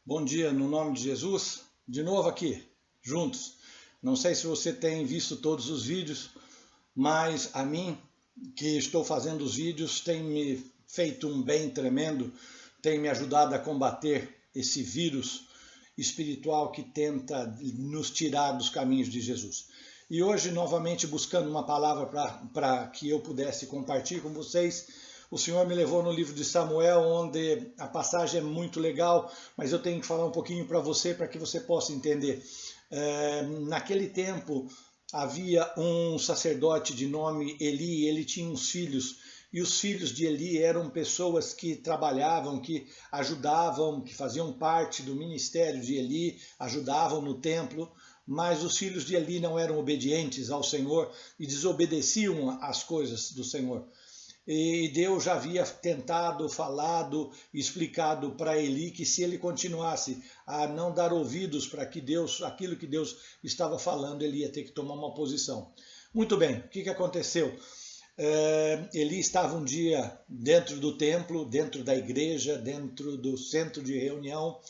Bom dia, no nome de Jesus, de novo aqui, juntos. Não sei se você tem visto todos os vídeos, mas a mim, que estou fazendo os vídeos, tem me feito um bem tremendo, tem me ajudado a combater esse vírus espiritual que tenta nos tirar dos caminhos de Jesus. E hoje, novamente, buscando uma palavra para que eu pudesse compartilhar com vocês, o Senhor me levou no livro de Samuel, onde a passagem é muito legal, mas eu tenho que falar um pouquinho para que você possa entender. Naquele tempo, havia um sacerdote de nome Eli, ele tinha uns filhos, e os filhos de Eli eram pessoas que trabalhavam, que ajudavam, que faziam parte do ministério de Eli, ajudavam no templo, mas os filhos de Eli não eram obedientes ao Senhor e desobedeciam às coisas do Senhor. E Deus já havia tentado, falado, explicado para Eli que se ele continuasse a não dar ouvidos para aquilo que Deus estava falando, ele ia ter que tomar uma posição. Muito bem, o que aconteceu? Eli estava um dia dentro do templo, dentro da igreja, dentro do centro de reunião,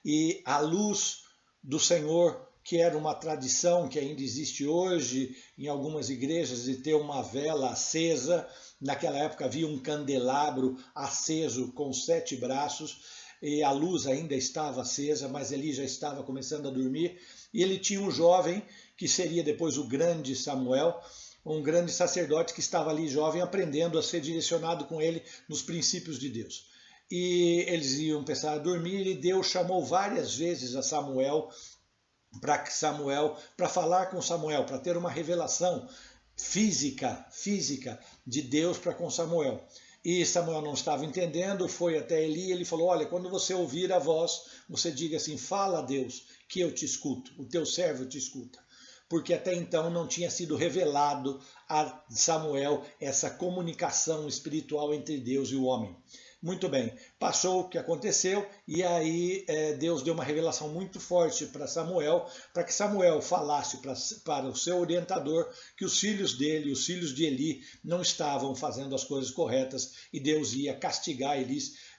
e a luz do Senhor, que era uma tradição que ainda existe hoje em algumas igrejas, de ter uma vela acesa. Naquela época havia um candelabro aceso com 7 braços, e a luz ainda estava acesa, mas Eli já estava começando a dormir, e ele tinha um jovem, que seria depois o grande Samuel, um grande sacerdote que estava ali jovem, aprendendo a ser direcionado com ele nos princípios de Deus. E eles iam pensar a dormir, e Deus chamou várias vezes a Samuel, para falar com Samuel, para ter uma revelação física de Deus para com Samuel. E Samuel não estava entendendo, foi até Eli, ele falou: olha, quando você ouvir a voz, você diga assim: fala a Deus, que eu te escuto, o teu servo te escuta. Porque até então não tinha sido revelado a Samuel essa comunicação espiritual entre Deus e o homem. Muito bem, passou o que aconteceu, e aí Deus deu uma revelação muito forte para Samuel, para que Samuel falasse para o seu orientador que os filhos dele, os filhos de Eli, não estavam fazendo as coisas corretas, e Deus ia castigar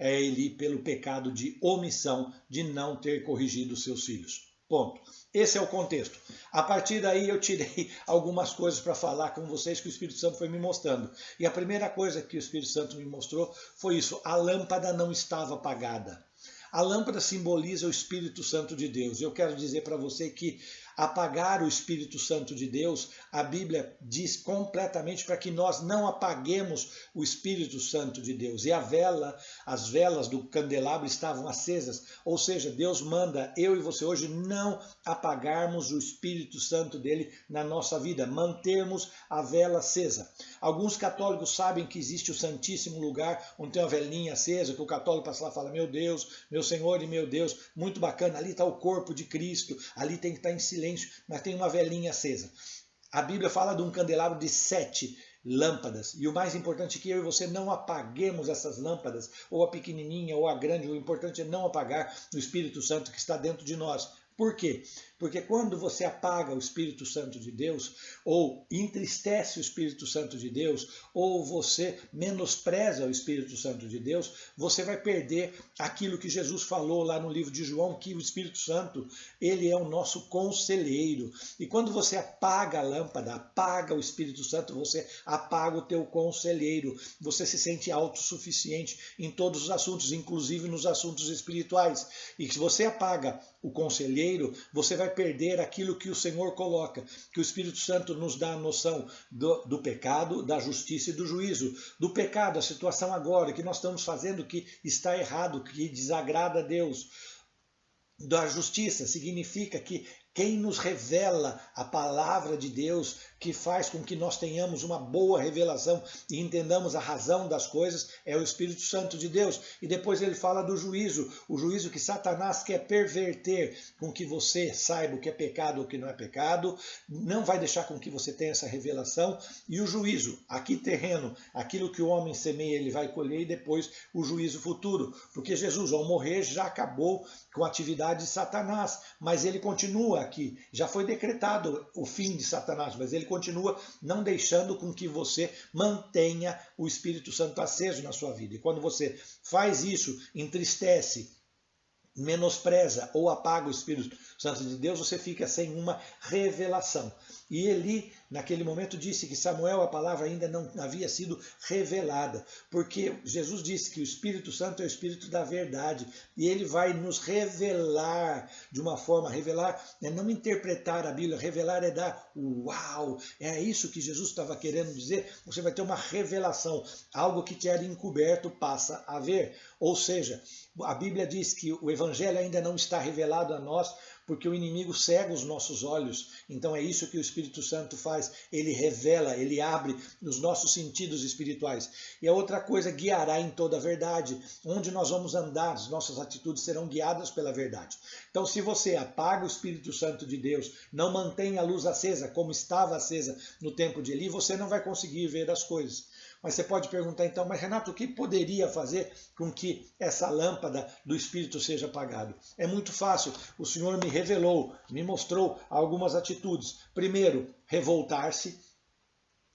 Eli pelo pecado de omissão, de não ter corrigido os seus filhos. Ponto. Esse é o contexto. A partir daí eu tirei algumas coisas para falar com vocês que o Espírito Santo foi me mostrando. E a primeira coisa que o Espírito Santo me mostrou foi isso: a lâmpada não estava apagada. A lâmpada simboliza o Espírito Santo de Deus. Eu quero dizer para você que apagar o Espírito Santo de Deus, a Bíblia diz completamente para que nós não apaguemos o Espírito Santo de Deus. E as velas do candelabro estavam acesas, ou seja, Deus manda eu e você hoje não apagarmos o Espírito Santo dele na nossa vida, mantermos a vela acesa. Alguns católicos sabem que existe o Santíssimo Lugar, onde tem uma velinha acesa, que o católico passa lá e fala: meu Deus, meu Senhor e meu Deus, muito bacana, ali está o corpo de Cristo, ali tem que estar em silêncio, mas tem uma velinha acesa. A Bíblia fala de um candelabro de 7 lâmpadas, e o mais importante é que eu e você não apaguemos essas lâmpadas, ou a pequenininha ou a grande. O importante é não apagar o Espírito Santo que está dentro de nós. Por quê? Porque quando você apaga o Espírito Santo de Deus, ou entristece o Espírito Santo de Deus, ou você menospreza o Espírito Santo de Deus, você vai perder aquilo que Jesus falou lá no livro de João, que o Espírito Santo, ele é o nosso conselheiro. E quando você apaga a lâmpada, apaga o Espírito Santo, você apaga o teu conselheiro. Você se sente autossuficiente em todos os assuntos, inclusive nos assuntos espirituais. E se você apaga o conselheiro, você vai perder aquilo que o Senhor coloca, que o Espírito Santo nos dá a noção do pecado, da justiça e do juízo. Do pecado, a situação agora, que nós estamos fazendo que está errado, que desagrada a Deus. Da justiça significa que quem nos revela a palavra de Deus, que faz com que nós tenhamos uma boa revelação e entendamos a razão das coisas, é o Espírito Santo de Deus. E depois ele fala do juízo, o juízo que Satanás quer perverter, com que você saiba o que é pecado ou o que não é pecado, não vai deixar com que você tenha essa revelação. E o juízo, aqui terreno, aquilo que o homem semeia ele vai colher, e depois o juízo futuro, porque Jesus ao morrer já acabou com a atividade de Satanás, mas ele continua aqui. Já foi decretado o fim de Satanás, mas ele continua não deixando com que você mantenha o Espírito Santo aceso na sua vida. E quando você faz isso, entristece menospreza ou apaga o Espírito Santo de Deus, você fica sem uma revelação. E Eli, naquele momento, disse que Samuel, a palavra ainda não havia sido revelada, porque Jesus disse que o Espírito Santo é o Espírito da verdade, e ele vai nos revelar de uma forma, revelar é não interpretar a Bíblia, revelar é dar uau, é isso que Jesus estava querendo dizer, você vai ter uma revelação, algo que te era encoberto passa a ver, ou seja, a Bíblia diz que o Evangelho ainda não está revelado a nós, porque o inimigo cega os nossos olhos. Então é isso que o Espírito Santo faz. Ele revela, ele abre os nossos sentidos espirituais. E a outra coisa, guiará em toda a verdade. Onde nós vamos andar, as nossas atitudes serão guiadas pela verdade. Então se você apaga o Espírito Santo de Deus, não mantém a luz acesa como estava acesa no tempo de Eli, você não vai conseguir ver as coisas. Mas você pode perguntar então, mas Renato, o que poderia fazer com que essa lâmpada do Espírito seja apagada? É muito fácil. O Senhor me revelou, me mostrou algumas atitudes. Primeiro, revoltar-se.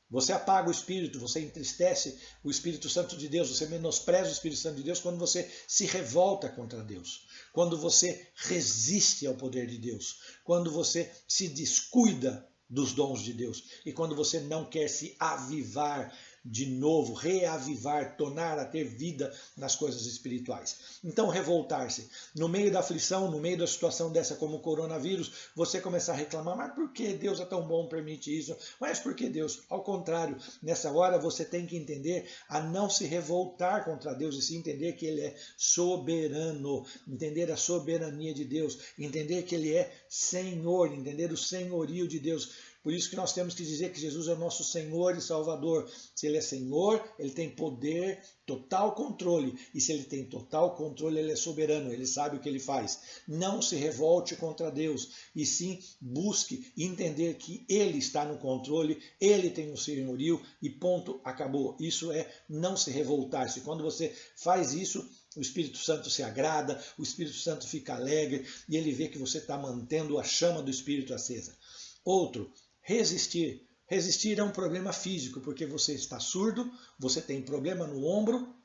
Você apaga o Espírito, você entristece o Espírito Santo de Deus, você menospreza o Espírito Santo de Deus quando você se revolta contra Deus, quando você resiste ao poder de Deus, quando você se descuida dos dons de Deus e quando você não quer se avivar de novo, reavivar, tornar a ter vida nas coisas espirituais. Então revoltar-se. No meio da aflição, no meio da situação dessa como o coronavírus, você começar a reclamar, mas por que Deus é tão bom, permite isso? Mas por que Deus? Ao contrário, nessa hora você tem que entender a não se revoltar contra Deus e se entender que Ele é soberano, entender a soberania de Deus, entender que Ele é Senhor, entender o senhorio de Deus. Por isso que nós temos que dizer que Jesus é o nosso Senhor e Salvador. Se Ele é Senhor, Ele tem poder, total controle. E se Ele tem total controle, Ele é soberano, Ele sabe o que Ele faz. Não se revolte contra Deus, e sim busque entender que Ele está no controle, Ele tem o senhorio e ponto, acabou. Isso é não se revoltar-se. Quando você faz isso, o Espírito Santo se agrada, o Espírito Santo fica alegre e ele vê que você está mantendo a chama do Espírito acesa. Outro, resistir. Resistir é um problema físico, porque você está surdo, você tem problema no ombro,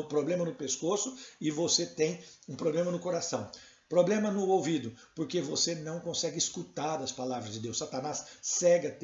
problema no pescoço e você tem um problema no coração. Problema no ouvido, porque você não consegue escutar as palavras de Deus. Satanás cega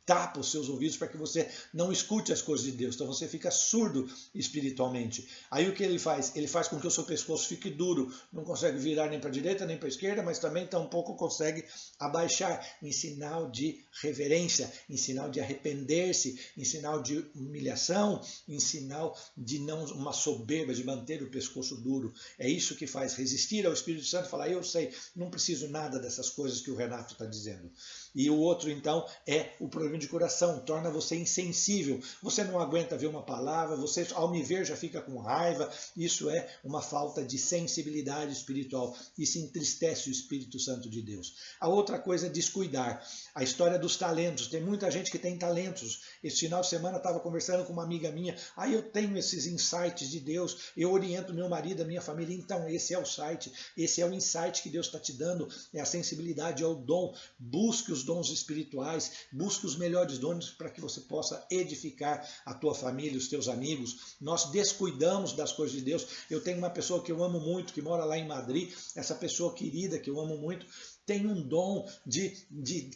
tapa os seus ouvidos para que você não escute as coisas de Deus. Então você fica surdo espiritualmente. Aí o que ele faz? Ele faz com que o seu pescoço fique duro. Não consegue virar nem para a direita nem para a esquerda, mas também tampouco consegue abaixar em sinal de reverência, em sinal de arrepender-se, em sinal de humilhação, em sinal de não uma soberba, de manter o pescoço duro. É isso que faz resistir ao Espírito Santo e falar, eu sei, não preciso nada dessas coisas que o Renato está dizendo. E o outro, então, é o problema de coração, torna você insensível. Você não aguenta ver uma palavra, você, ao me ver, já fica com raiva. Isso é uma falta de sensibilidade espiritual. Isso entristece o Espírito Santo de Deus. A outra coisa é descuidar. A história dos talentos. Tem muita gente que tem talentos. Esse final de semana eu estava conversando com uma amiga minha. Aí eu tenho esses insights de Deus. Eu oriento meu marido, a minha família. Então, esse é o site. Esse é o insight que Deus está te dando. É a sensibilidade, é o dom. Busque os dons espirituais. Busque os melhores dons para que você possa edificar a tua família, os teus amigos. Nós descuidamos das coisas de Deus. Eu tenho uma pessoa que eu amo muito, que mora lá em Madrid. Essa pessoa querida que eu amo muito, tem um dom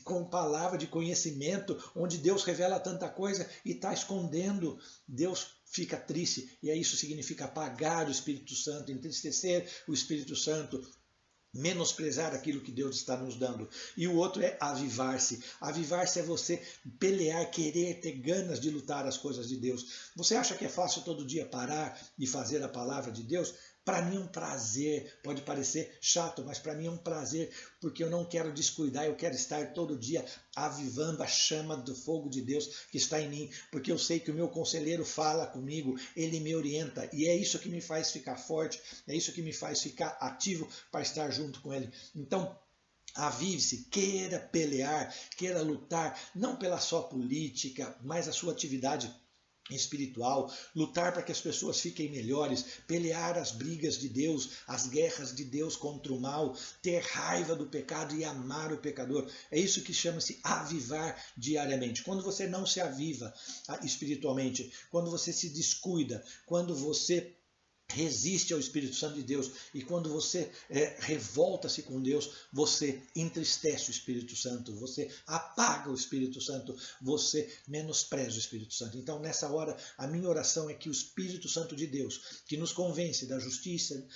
com palavra de conhecimento, onde Deus revela tanta coisa e está escondendo. Deus fica triste, e isso significa apagar o Espírito Santo, entristecer o Espírito Santo, menosprezar aquilo que Deus está nos dando. E o outro é avivar-se. Avivar-se é você pelear, querer, ter ganas de lutar as coisas de Deus. Você acha que é fácil todo dia parar e fazer a palavra de Deus? Para mim é um prazer, pode parecer chato, mas para mim é um prazer, porque eu não quero descuidar, eu quero estar todo dia avivando a chama do fogo de Deus que está em mim, porque eu sei que o meu conselheiro fala comigo, ele me orienta, e é isso que me faz ficar forte, é isso que me faz ficar ativo para estar junto com ele. Então, avive-se, queira pelear, queira lutar, não pela sua política, mas a sua atividade espiritual, lutar para que as pessoas fiquem melhores, pelear as brigas de Deus, as guerras de Deus contra o mal, ter raiva do pecado e amar o pecador. É isso que chama-se avivar diariamente. Quando você não se aviva espiritualmente, quando você se descuida, quando você resiste ao Espírito Santo de Deus, e quando você revolta-se com Deus, você entristece o Espírito Santo, você apaga o Espírito Santo, você menospreza o Espírito Santo. Então, nessa hora, a minha oração é que o Espírito Santo de Deus, que nos convence da justiça,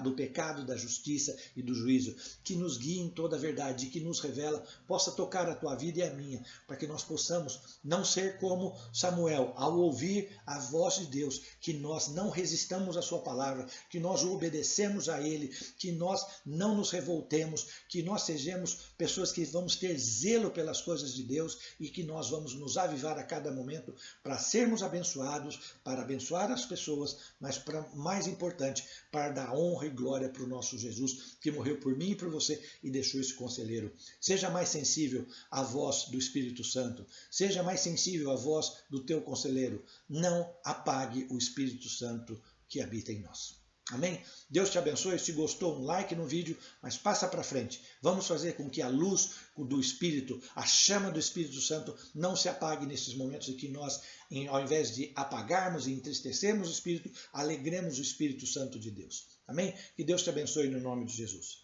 do pecado, da justiça e do juízo, que nos guie em toda a verdade, que nos revela, possa tocar a tua vida e a minha, para que nós possamos não ser como Samuel, ao ouvir a voz de Deus, que nós não resistamos à sua palavra, que nós o obedecemos a ele, que nós não nos revoltemos, que nós sejamos pessoas que vamos ter zelo pelas coisas de Deus e que nós vamos nos avivar a cada momento para sermos abençoados, para abençoar as pessoas, mas para mais importante, para dar honra e glória para o nosso Jesus, que morreu por mim e por você e deixou esse conselheiro. Seja mais sensível à voz do Espírito Santo, seja mais sensível à voz do teu conselheiro. Não apague o Espírito Santo que habita em nós. Amém? Deus te abençoe. Se gostou, um like no vídeo, mas passa para frente. Vamos fazer com que a luz do Espírito, a chama do Espírito Santo não se apague nesses momentos em que nós, ao invés de apagarmos e entristecermos o Espírito, alegremos o Espírito Santo de Deus. Amém? Que Deus te abençoe no nome de Jesus.